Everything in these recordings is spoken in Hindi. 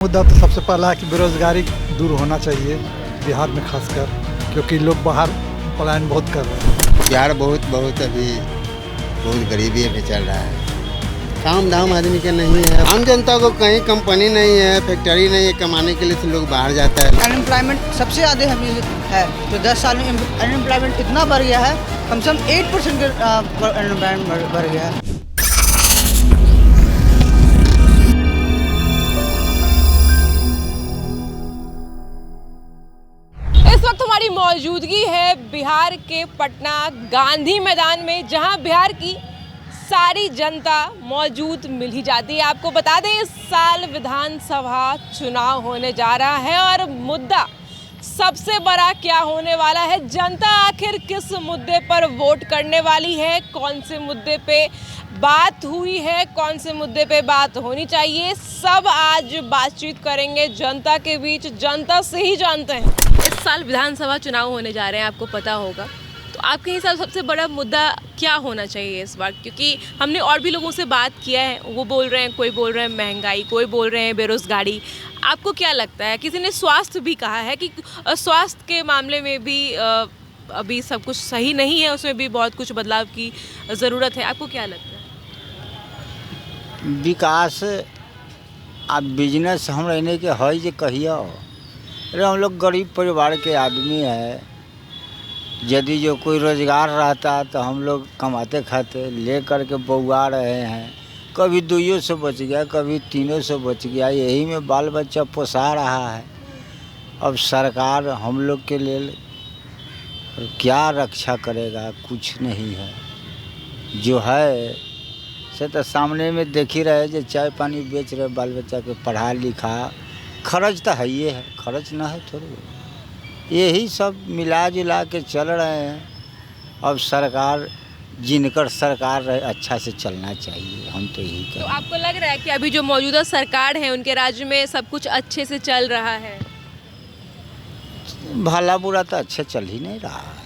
मुद्दा तो सबसे पहला है कि बेरोजगारी दूर होना चाहिए बिहार में खासकर, क्योंकि लोग बाहर पलायन बहुत कर रहे हैं। बिहार बहुत अभी बहुत गरीबी में चल रहा है। काम धाम आदमी के नहीं है। आम जनता को कहीं कंपनी नहीं है, फैक्ट्री नहीं है, कमाने के लिए तो लोग बाहर जाता है। अनएम्प्लॉयमेंट सबसे ज़्यादा अभी है, तो 10 साल में अनएम्प्लॉयमेंट इतना बढ़ गया है, कम से कम 8% अनएम्प्लॉयमेंट बढ़ गया है। इस वक्त हमारी मौजूदगी है बिहार के पटना गांधी मैदान में, जहां बिहार की सारी जनता मौजूद मिल ही जाती है। आपको बता दें, इस साल विधानसभा चुनाव होने जा रहा है और मुद्दा सबसे बड़ा क्या होने वाला है, जनता आखिर किस मुद्दे पर वोट करने वाली है, कौन से मुद्दे पे बात हुई है, कौन से मुद्दे पे बात होनी चाहिए, सब आज बातचीत करेंगे जनता के बीच। जनता से ही जानते हैं। इस साल विधानसभा चुनाव होने जा रहे हैं, आपको पता होगा, तो आपके हिसाब से सबसे बड़ा मुद्दा क्या होना चाहिए इस बार? क्योंकि हमने और भी लोगों से बात किया है, वो बोल रहे हैं, कोई बोल रहे हैं महंगाई, कोई बोल रहे हैं बेरोजगारी। आपको क्या लगता है? किसी ने स्वास्थ्य भी कहा है कि स्वास्थ्य के मामले में भी अभी सब कुछ सही नहीं है, उसमें भी बहुत कुछ बदलाव की ज़रूरत है। आपको क्या लगता है? विकास अब बिजनेस हम रहने के है जे कहिए। अरे हम लोग गरीब परिवार के आदमी है, यदि जो कोई रोज़गार रहता तो हम लोग कमाते खाते ले करके बउआ रहे हैं। कभी 200 बच गया, कभी 300 बच गया, यही में बाल बच्चा पोसा रहा है। अब सरकार हम लोग के लिए क्या रक्षा करेगा? कुछ नहीं है। जो है से तो सामने में देख ही रहे, जो चाय पानी बेच रहे, बाल बच्चा के पढ़ा लिखा, खर्च तो है ही है, खर्च ना है थोड़ी। यही सब मिला जुला के चल रहे हैं। अब सरकार जिनकर सरकार रहे अच्छा से चलना चाहिए, हम तो यही कहें। तो आपको लग रहा है कि अभी जो मौजूदा सरकार है उनके राज्य में सब कुछ अच्छे से चल रहा है? भला बुरा तो अच्छे चल ही नहीं रहा है।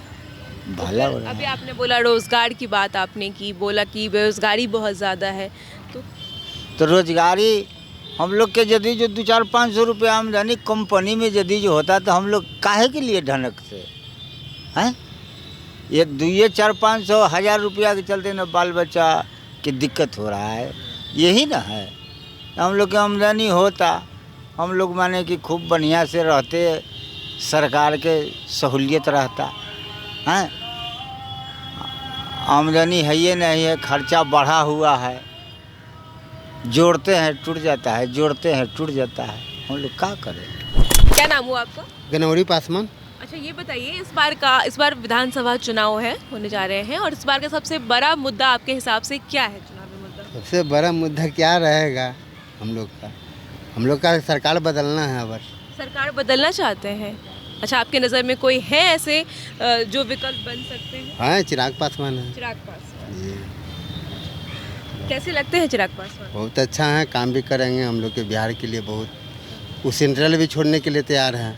भला बुरा अभी आपने बोला रोजगार की बात आपने की, बोला कि बेरोजगारी बहुत ज़्यादा है, तो रोजगारी हम लोग के यदि जो 200-500 रुपये आमदनी कंपनी में यदि जो होता तो हम लोग काहे के लिए ढनक से हैं? ये 200-400-500 1000 रुपया के चलते ना बाल बच्चा की दिक्कत हो रहा है। यही ना है। हम लोग की आमदनी होता, हम लोग माने कि खूब बढ़िया से रहते, सरकार के सहूलियत रहता हैं। आमदनी है ये नहीं है, खर्चा बढ़ा हुआ है। जोड़ते हैं टूट जाता है, जोड़ते हैं टूट जाता है। हम लोग क्या करें? क्या नाम हुआ आपका? गनौरी पासवान। अच्छा, ये बताइए, इस बार विधानसभा चुनाव है, होने जा रहे हैं, और इस बार का सबसे बड़ा मुद्दा आपके हिसाब से क्या है? चुनावी मुद्दा सबसे बड़ा मुद्दा क्या रहेगा? हम लोग का सरकार बदलना है। बस सरकार बदलना चाहते हैं। अच्छा, आपके नज़र में कोई है ऐसे जो विकल्प बन सकते हैं? हाँ, चिराग पासवान है। चिराग पासवान कैसे लगते हैं? चिराग पासवान बहुत अच्छा है, काम भी करेंगे हम लोग के बिहार के लिए बहुत। वो सेंट्रल भी छोड़ने के लिए तैयार हैं।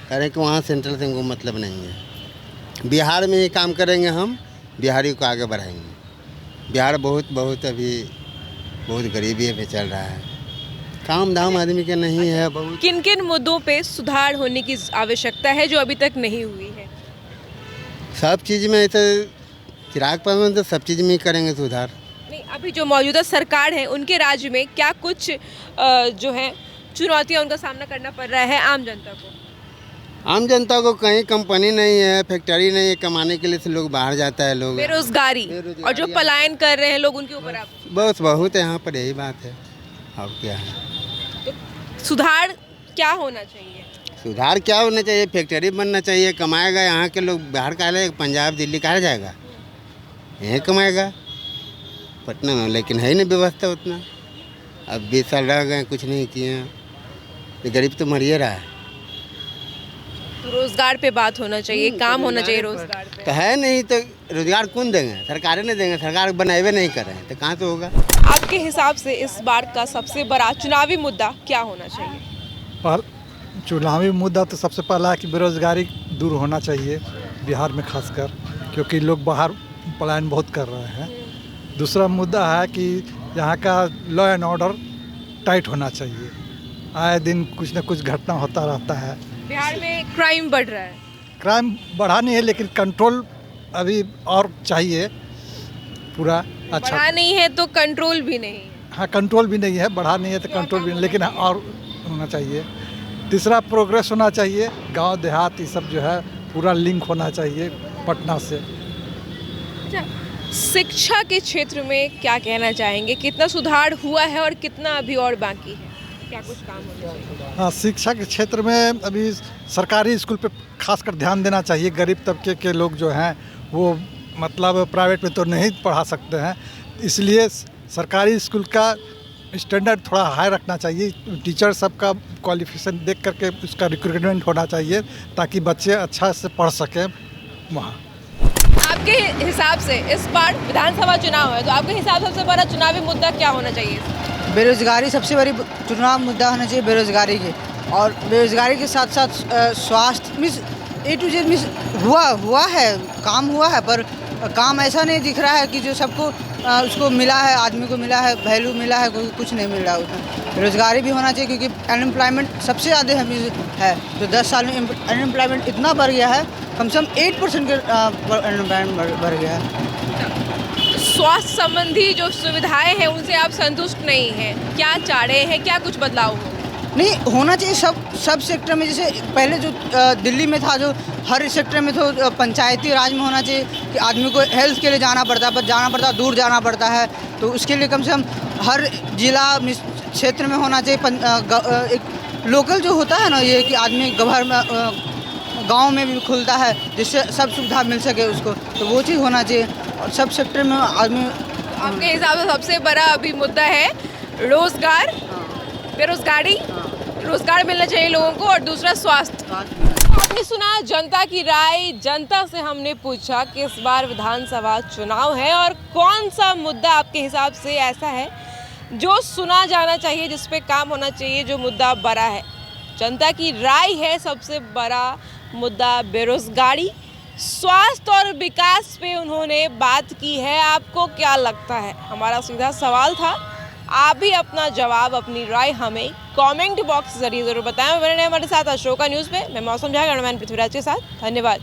कह रहे हैं कि वहाँ सेंट्रल से हमको मतलब नहीं है, बिहार में ही काम करेंगे, हम बिहारी को आगे बढ़ाएंगे। बिहार बहुत अभी बहुत गरीबी में चल रहा है। काम धाम आदमी के नहीं है। बहुत किन किन मुद्दों पे सुधार होने की आवश्यकता है जो अभी तक नहीं हुई है? सब चीज़ में ऐसे चिराग पासवान तो सब चीज़ में ही करेंगे सुधार। नहीं, अभी जो मौजूदा सरकार है उनके राज्य में क्या कुछ जो है चुनौतियां उनका सामना करना पड़ रहा है आम जनता को? आम जनता को कहीं कंपनी नहीं है, फैक्ट्री नहीं है, कमाने के लिए से लोग बाहर जाता है। लोग बेरोजगारी और जो पलायन कर रहे हैं लोग, उनके ऊपर आप बहुत है यहाँ पर, यही बात है। अब क्या है? तो सुधार क्या होना चाहिए? सुधार क्या होना चाहिए? फैक्ट्री बनना चाहिए, कमाएगा यहाँ के लोग। बाहर का है, पंजाब दिल्ली कहा जाएगा, यहीं कमाएगा पटना में। लेकिन है ही नहीं व्यवस्था उतना। अब 20 साल रह गए, कुछ नहीं किए, तो गरीब तो मर ही रहा है। तो रोजगार पे बात होना चाहिए, काम होना चाहिए रोजगार पे। तो है नहीं, तो रोजगार कौन देंगे? सरकारें नहीं देंगे। सरकार बनाए नहीं कर रहे हैं तो कहाँ से होगा? आपके हिसाब से इस बार का सबसे बड़ा चुनावी मुद्दा क्या होना चाहिए? पर चुनावी मुद्दा तो सबसे पहला है कि बेरोजगारी दूर होना चाहिए बिहार में खासकर, क्योंकि लोग बाहर पलायन बहुत कर रहे हैं। दूसरा मुद्दा है कि यहाँ का लॉ एंड ऑर्डर टाइट होना चाहिए। आए दिन कुछ न कुछ घटना होता रहता है। बिहार में क्राइम बढ़ रहा है। क्राइम बढ़ा नहीं है, लेकिन कंट्रोल अभी और चाहिए पूरा अच्छा। बढ़ा नहीं है तो कंट्रोल भी नहीं है। हाँ, कंट्रोल भी नहीं है, बढ़ा नहीं है तो कंट्रोल भी नहीं, लेकिन और होना चाहिए। तीसरा, प्रोग्रेस होना चाहिए। गांव देहात ये सब जो है पूरा लिंक होना चाहिए पटना से। अच्छा, शिक्षा के क्षेत्र में क्या कहना चाहेंगे? कितना सुधार हुआ है और कितना अभी और बाकी है? क्या कुछ काम होना चाहिए? हाँ, शिक्षा के क्षेत्र में अभी सरकारी स्कूल पे खासकर ध्यान देना चाहिए। गरीब तबके के लोग जो हैं वो मतलब प्राइवेट में तो नहीं पढ़ा सकते हैं, इसलिए सरकारी स्कूल का स्टैंडर्ड थोड़ा हाई रखना चाहिए। टीचर सबका क्वालिफिकेशन देख करके उसका रिक्रूटमेंट होना चाहिए ताकि बच्चे अच्छा से पढ़ सकें वहाँ। आपके हिसाब से इस बार विधानसभा चुनाव है, तो आपके हिसाब से सबसे बड़ा चुनावी मुद्दा क्या होना चाहिए? बेरोजगारी सबसे बड़ी चुनाव मुद्दा होना चाहिए, बेरोजगारी के। और बेरोजगारी के साथ साथ स्वास्थ्य means A to Z means हुआ है, काम हुआ है, पर काम ऐसा नहीं दिख रहा है कि जो सबको उसको मिला है, आदमी को मिला है, वैल्यू मिला है, कुछ नहीं मिल रहा है उसमें। बेरोजगारी भी होना चाहिए क्योंकि अनएम्प्लॉयमेंट सबसे ज़्यादा है। तो 10 साल में अनएम्प्लॉयमेंट इतना बढ़ गया है, कम से कम 8% के अनएम्प्लॉयमेंट बढ़ गया है। स्वास्थ्य संबंधी जो सुविधाएं हैं उनसे आप संतुष्ट नहीं हैं, क्या चाह रहे हैं, क्या कुछ बदलाव हो? नहीं, होना चाहिए सब सेक्टर में। जैसे पहले जो दिल्ली में था, जो हर सेक्टर में तो पंचायती राज में होना चाहिए कि आदमी को हेल्थ के लिए जाना पड़ता है, पर दूर जाना पड़ता है। तो उसके लिए कम से कम हर जिला क्षेत्र में होना चाहिए एक लोकल जो होता है ना, ये कि आदमी गांव में भी खुलता है जिससे सब सुविधा मिल सके उसको, तो वो चीज़ होना चाहिए। और सब सेक्टर में आदमी। आपके हिसाब से सबसे बड़ा अभी मुद्दा है रोजगार, बेरोजगारी, रोजगार मिलना चाहिए लोगों को, और दूसरा स्वास्थ्य। आपने सुना जनता की राय। जनता से हमने पूछा कि इस बार विधानसभा चुनाव है और कौन सा मुद्दा आपके हिसाब से ऐसा है जो सुना जाना चाहिए, जिस पे काम होना चाहिए, जो मुद्दा बड़ा है। जनता की राय है सबसे बड़ा मुद्दा बेरोजगारी, स्वास्थ्य और विकास पे उन्होंने बात की है। आपको क्या लगता है? हमारा सीधा सवाल था। आप भी अपना जवाब, अपनी राय हमें कमेंट बॉक्स के जरिए ज़रूर बताएं। मेरे साथ अशोका न्यूज़ पे मैं मौसम झा, कैमरामैन पृथ्वीराज के साथ। धन्यवाद।